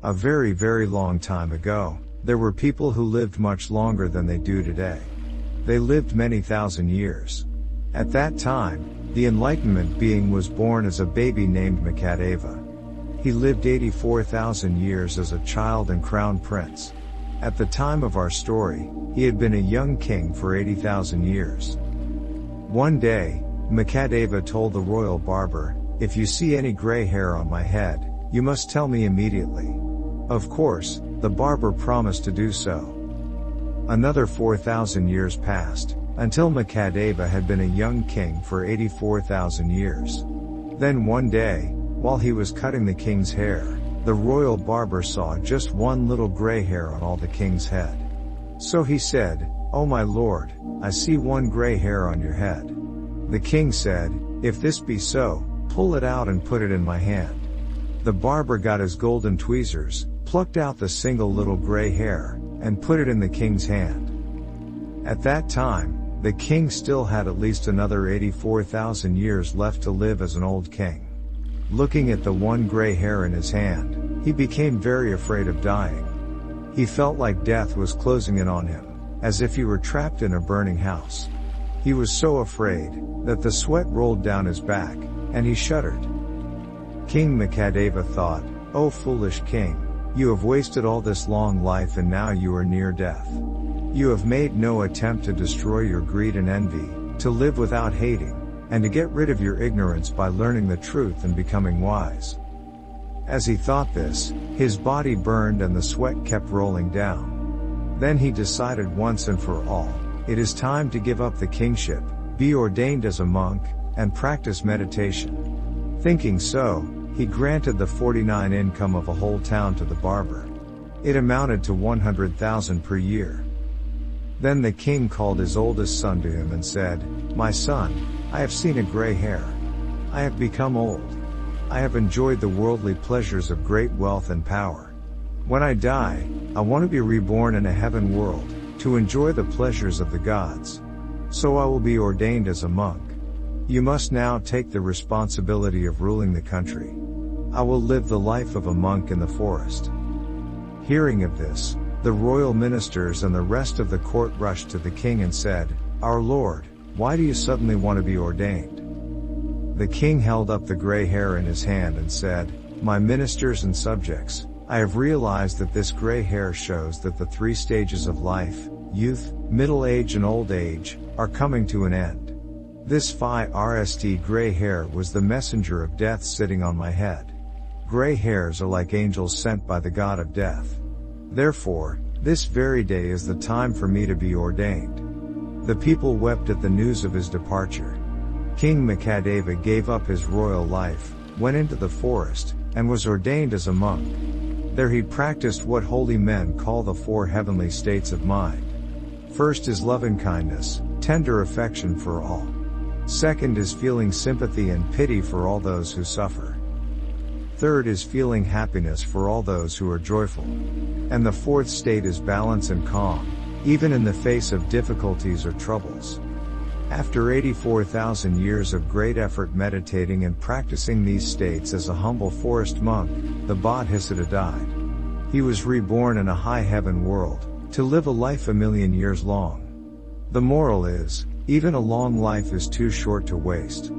A very, very long time ago, there were people who lived much longer than they do today. They lived many thousand years. At that time, the Enlightenment being was born as a baby named Mahadeva. He lived 84,000 years as a child and crown prince. At the time of our story, he had been a young king for 80,000 years. One day, Mahadeva told the royal barber, "If you see any gray hair on my head, you must tell me immediately." Of course, the barber promised to do so. Another 4,000 years passed, until Mahadeva had been a young king for 84,000 years. Then one day, while he was cutting the king's hair, the royal barber saw just one little gray hair on all the king's head. So he said, "Oh my lord, I see one gray hair on your head." The king said, "If this be so, pull it out and put it in my hand." The barber got his golden tweezers, plucked out the single little gray hair, and put it in the king's hand. At that time, the king still had at least another 84,000 years left to live as an old king. Looking at the one gray hair in his hand, he became very afraid of dying. He felt like death was closing in on him, as if he were trapped in a burning house. He was so afraid, that the sweat rolled down his back, and he shuddered. King Mahadeva thought, "Oh foolish king, you have wasted all this long life and now you are near death. You have made no attempt to destroy your greed and envy, to live without hating, and to get rid of your ignorance by learning the truth and becoming wise." As he thought this, his body burned and the sweat kept rolling down. Then he decided once and for all, it is time to give up the kingship, be ordained as a monk, and practice meditation. Thinking so, he granted the 49 income of a whole town to the barber. It amounted to 100,000 per year. Then the king called his oldest son to him and said, "My son, I have seen a gray hair. I have become old. I have enjoyed the worldly pleasures of great wealth and power. When I die, I want to be reborn in a heaven world, to enjoy the pleasures of the gods. So I will be ordained as a monk. You must now take the responsibility of ruling the country. I will live the life of a monk in the forest." Hearing of this, the royal ministers and the rest of the court rushed to the king and said, "Our lord, why do you suddenly want to be ordained?" The king held up the gray hair in his hand and said, "My ministers and subjects, I have realized that this gray hair shows that the three stages of life, youth, middle age and old age, are coming to an end. This first gray hair was the messenger of death sitting on my head. Gray hairs are like angels sent by the god of death. Therefore, this very day is the time for me to be ordained." The people wept at the news of his departure. King Mahadeva gave up his royal life, went into the forest, and was ordained as a monk. There he practiced what holy men call the four heavenly states of mind. First is loving-kindness, tender affection for all. Second is feeling sympathy and pity for all those who suffer. Third is feeling happiness for all those who are joyful. And the fourth state is balance and calm, even in the face of difficulties or troubles. After 84,000 years of great effort meditating and practicing these states as a humble forest monk, the Bodhisattva died. He was reborn in a high heaven world, to live a life 1,000,000 years long. The moral is, even a long life is too short to waste.